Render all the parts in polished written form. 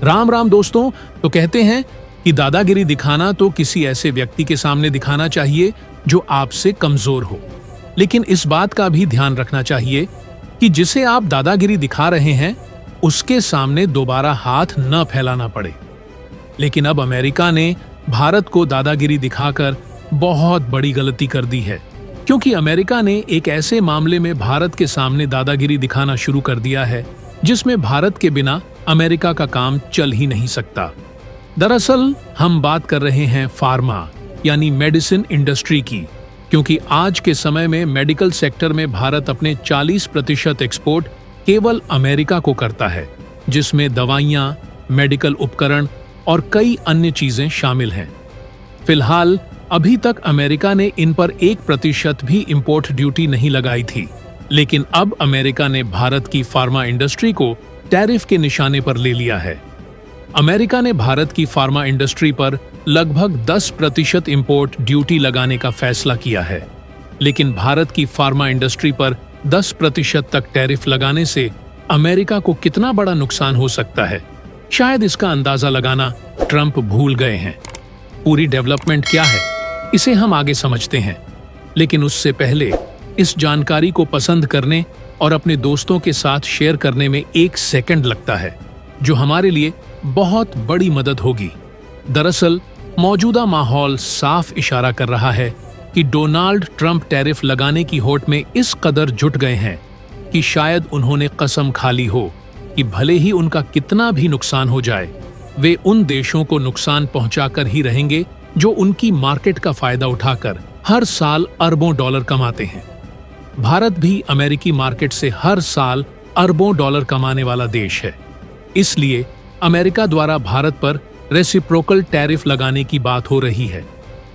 राम राम दोस्तों। तो कहते हैं कि दादागिरी दिखाना तो किसी ऐसे व्यक्ति के सामने दिखाना चाहिए जो आपसे कमजोर हो, लेकिन इस बात का भी ध्यान रखना चाहिए कि जिसे आप दादागिरी दिखा रहे हैं उसके सामने दोबारा हाथ न फैलाना पड़े। लेकिन अब अमेरिका ने भारत को दादागिरी दिखाकर बहुत बड़ी गलती कर दी है, क्योंकि अमेरिका ने एक ऐसे मामले में भारत के सामने दादागिरी दिखाना शुरू कर दिया है जिसमें भारत के बिना अमेरिका का काम चल ही नहीं सकता। दरअसल हम बात कर रहे हैं फार्मा यानी मेडिसिन इंडस्ट्री की, क्योंकि आज के समय में मेडिकल सेक्टर में भारत अपने 40% एक्सपोर्ट केवल अमेरिका को करता है, जिसमें दवाइयां, मेडिकल उपकरण और कई अन्य चीजें शामिल हैं। फिलहाल अभी तक अमेरिका ने इन पर 1% भी इंपोर्ट ड्यूटी नहीं लगाई थी, लेकिन अब अमेरिका ने भारत की फार्मा इंडस्ट्री को टैरिफ के निशाने पर ले लिया है। अमेरिका ने भारत की फार्मा इंडस्ट्री पर लगभग 10% इंपोर्ट ड्यूटी लगाने का फैसला किया है, लेकिन भारत की फार्मा इंडस्ट्री पर 10% तक टैरिफ लगाने से अमेरिका को कितना बड़ा नुकसान हो सकता है, शायद इसका अंदाजा लगाना ट्रंप भूल गए हैं। पूरी डेवलपमेंट क्या है इसे हम आगे समझते हैं, लेकिन उससे पहले इस जानकारी को पसंद करने और अपने दोस्तों के साथ शेयर करने में 1 सेकंड लगता है, जो हमारे लिए बहुत बड़ी मदद होगी। दरअसल मौजूदा माहौल साफ इशारा कर रहा है कि डोनाल्ड ट्रंप टैरिफ लगाने की होड़ में इस कदर जुट गए हैं कि शायद उन्होंने कसम खा ली हो कि भले ही उनका कितना भी नुकसान हो जाए, वे उन देशों को नुकसान पहुंचाकर ही रहेंगे जो उनकी मार्केट का फायदा उठाकर हर साल अरबों डॉलर कमाते हैं। भारत भी अमेरिकी मार्केट से हर साल अरबों डॉलर कमाने वाला देश है, इसलिए अमेरिका द्वारा भारत पर रेसिप्रोकल टैरिफ लगाने की बात हो रही है,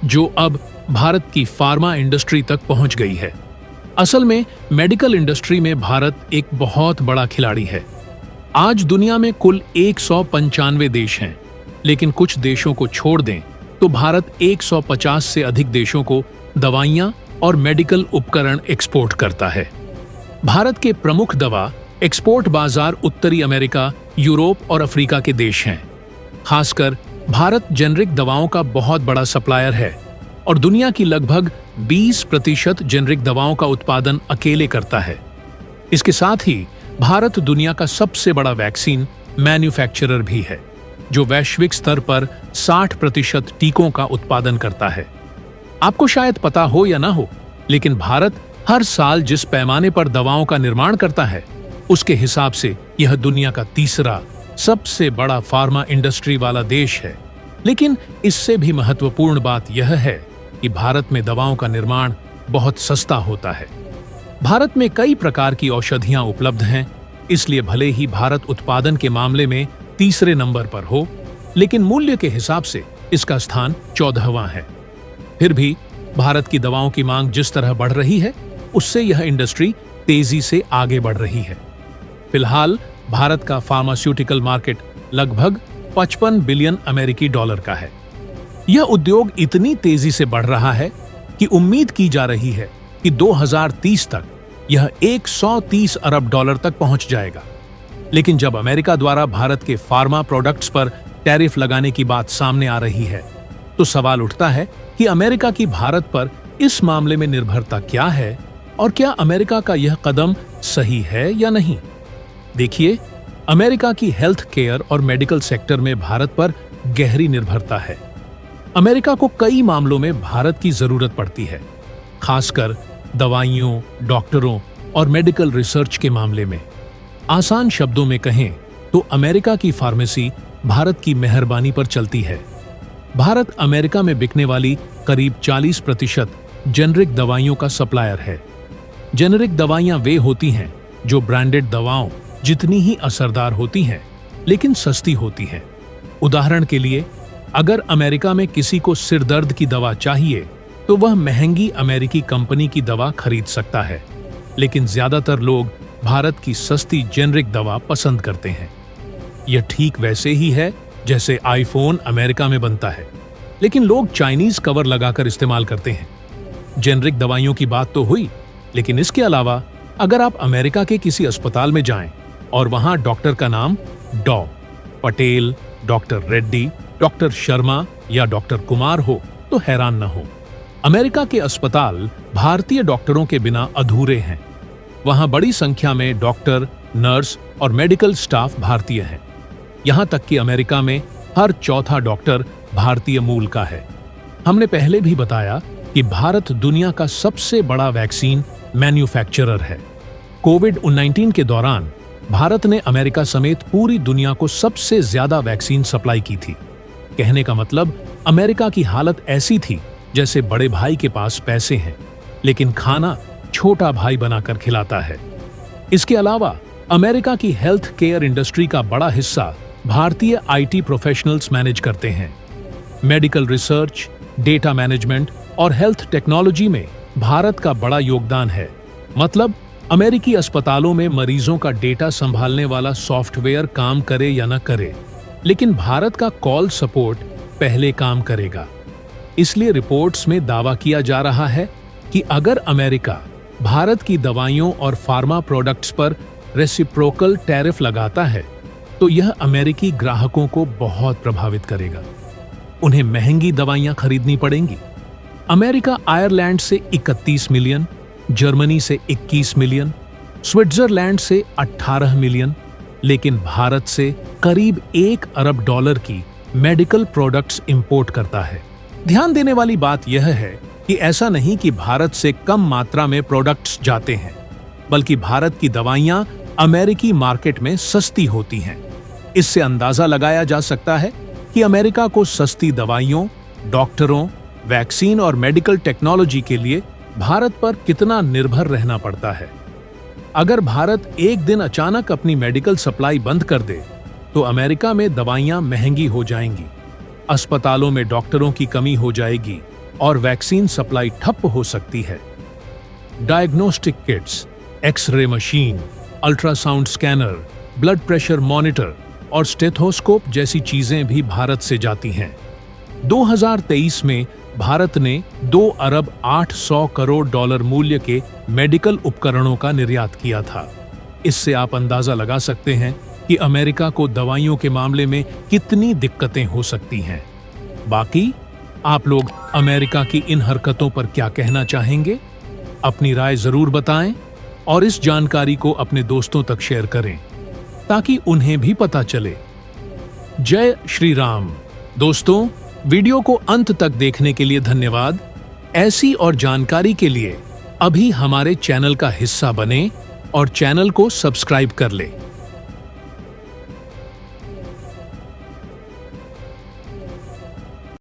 जो अब भारत की फार्मा इंडस्ट्री तक पहुंच गई है। असल में मेडिकल इंडस्ट्री में भारत एक बहुत बड़ा खिलाड़ी है। आज दुनिया में कुल 195 देश हैं, लेकिन कुछ देशों को छोड़ दें तो भारत 150 से अधिक देशों को दवाइयां और मेडिकल उपकरण एक्सपोर्ट करता है। भारत के प्रमुख दवा एक्सपोर्ट बाजार उत्तरी अमेरिका, यूरोप और अफ्रीका के देश हैं। खासकर भारत जेनरिक दवाओं का बहुत बड़ा सप्लायर है और दुनिया की लगभग 20% जेनरिक दवाओं का उत्पादन अकेले करता है। इसके साथ ही भारत दुनिया का सबसे बड़ा वैक्सीन मैन्युफैक्चरर भी है, जो वैश्विक स्तर पर 60% टीकों का उत्पादन करता है। आपको शायद पता हो या ना हो, लेकिन भारत हर साल जिस पैमाने पर दवाओं का निर्माण करता है, उसके हिसाब से यह दुनिया का तीसरा सबसे बड़ा फार्मा इंडस्ट्री वाला देश है। लेकिन इससे भी महत्वपूर्ण बात यह है कि भारत में दवाओं का निर्माण बहुत सस्ता होता है। भारत में कई प्रकार की औषधियां उपलब्ध हैं, इसलिए भले ही भारत उत्पादन के मामले में तीसरे नंबर पर हो, लेकिन मूल्य के हिसाब से इसका स्थान 14वां है। फिर भी भारत की दवाओं की मांग जिस तरह बढ़ रही है, उससे यह इंडस्ट्री तेजी से आगे बढ़ रही है। फिलहाल भारत का फार्मास्यूटिकल मार्केट लगभग 55 बिलियन अमेरिकी डॉलर का है। यह उद्योग इतनी तेजी से बढ़ रहा है कि उम्मीद की जा रही है कि 2030 तक यह 130 अरब डॉलर तक पहुंच जाएगा। लेकिन जब अमेरिका द्वारा भारत के फार्मा प्रोडक्ट्स पर टैरिफ लगाने की बात सामने आ रही है, तो सवाल उठता है कि अमेरिका की भारत पर इस मामले में निर्भरता क्या है और क्या अमेरिका का यह कदम सही है या नहीं। देखिए, अमेरिका की हेल्थ केयर और मेडिकल सेक्टर में भारत पर गहरी निर्भरता है। अमेरिका को कई मामलों में भारत की जरूरत पड़ती है, खासकर दवाइयों, डॉक्टरों और मेडिकल रिसर्च के मामले में। आसान शब्दों में कहें तो अमेरिका की फार्मेसी भारत की मेहरबानी पर चलती है। भारत अमेरिका में बिकने वाली करीब 40% जेनरिक दवाइयों का सप्लायर है। जेनरिक दवाइयां वे होती हैं जो ब्रांडेड दवाओं जितनी ही असरदार होती हैं, लेकिन सस्ती होती हैं। उदाहरण के लिए, अगर अमेरिका में किसी को सिर दर्द की दवा चाहिए तो वह महंगी अमेरिकी कंपनी की दवा खरीद सकता है, लेकिन ज्यादातर लोग भारत की सस्ती जेनरिक दवा पसंद करते हैं। यह ठीक वैसे ही है जैसे आईफोन अमेरिका में बनता है, लेकिन लोग चाइनीज कवर लगाकर इस्तेमाल करते हैं। जेनरिक दवाइयों की बात तो हुई, लेकिन इसके अलावा अगर आप अमेरिका के किसी अस्पताल में जाएं और वहां डॉक्टर का नाम डॉ पटेल, डॉक्टर रेड्डी, डॉक्टर शर्मा या डॉक्टर कुमार हो तो हैरान न हो। अमेरिका के अस्पताल भारतीय डॉक्टरों के बिना अधूरे हैं। वहां बड़ी संख्या में डॉक्टर, नर्स और मेडिकल स्टाफ भारतीय हैं। यहां तक कि अमेरिका में हर चौथा डॉक्टर भारतीय मूल का है। हमने पहले भी बताया कि भारत दुनिया का सबसे बड़ा वैक्सीन मैन्युफैक्चरर है। कोविड-19 के दौरान भारत ने अमेरिका समेत पूरी दुनिया को सबसे ज्यादा वैक्सीन सप्लाई की थी। कहने का मतलब अमेरिका की हालत ऐसी थी जैसे बड़े भाई के पास पैसे हैं, लेकिन खाना छोटा भाई बनाकर खिलाता है। इसके अलावा अमेरिका की हेल्थ केयर इंडस्ट्री का बड़ा हिस्सा भारतीय आईटी प्रोफेशनल्स मैनेज करते हैं। मेडिकल रिसर्च, डेटा मैनेजमेंट और हेल्थ टेक्नोलॉजी में भारत का बड़ा योगदान है। मतलब अमेरिकी अस्पतालों में मरीजों का डेटा संभालने वाला सॉफ्टवेयर काम करे या न करे, लेकिन भारत का कॉल सपोर्ट पहले काम करेगा। इसलिए रिपोर्ट्स में दावा किया जा रहा है कि अगर अमेरिका भारत की दवाइयों और फार्मा प्रोडक्ट्स पर रेसिप्रोकल टैरिफ लगाता है तो यह अमेरिकी ग्राहकों को बहुत प्रभावित करेगा। उन्हें महंगी दवाइयां खरीदनी पड़ेंगी। अमेरिका आयरलैंड से 31 मिलियन, जर्मनी से 21 मिलियन, स्विट्जरलैंड से 18 मिलियन, लेकिन भारत से करीब 1 अरब डॉलर की मेडिकल प्रोडक्ट्स इंपोर्ट करता है। ध्यान देने वाली बात यह है कि ऐसा नहीं कि भारत से कम मात्रा में प्रोडक्ट्स जाते हैं, बल्कि भारत की दवाइयां अमेरिकी मार्केट में सस्ती होती हैं। इससे अंदाजा लगाया जा सकता है कि अमेरिका को सस्ती दवाइयों, डॉक्टरों, वैक्सीन और मेडिकल टेक्नोलॉजी के लिए भारत पर कितना निर्भर रहना पड़ता है। अगर भारत एक दिन अचानक अपनी मेडिकल सप्लाई बंद कर दे तो अमेरिका में दवाइयां महंगी हो जाएंगी, अस्पतालों में डॉक्टरों की कमी हो जाएगी और वैक्सीन सप्लाई ठप हो सकती है। Diagnostic kits, x-ray machine, ultrasound scanner, blood pressure monitor और स्टेथोस्कोप जैसी चीजें भी भारत से जाती हैं। 2023 में भारत ने 2 अरब 800 करोड़ डॉलर मूल्य के मेडिकल उपकरणों का निर्यात किया था। इससे आप अंदाजा लगा सकते हैं कि अमेरिका को दवाइयों के मामले में कितनी दिक्कतें हो सकती हैं। बाकी आप लोग अमेरिका की इन हरकतों पर क्या कहना चाहेंगे? अपनी राय जरूर बताएं और इस जानकारी को अपने दोस्तों तक शेयर करें ताकि उन्हें भी पता चले। जय श्री राम। दोस्तों, वीडियो को अंत तक देखने के लिए धन्यवाद। ऐसी और जानकारी के लिए अभी हमारे चैनल का हिस्सा बने और चैनल को सब्सक्राइब कर लें।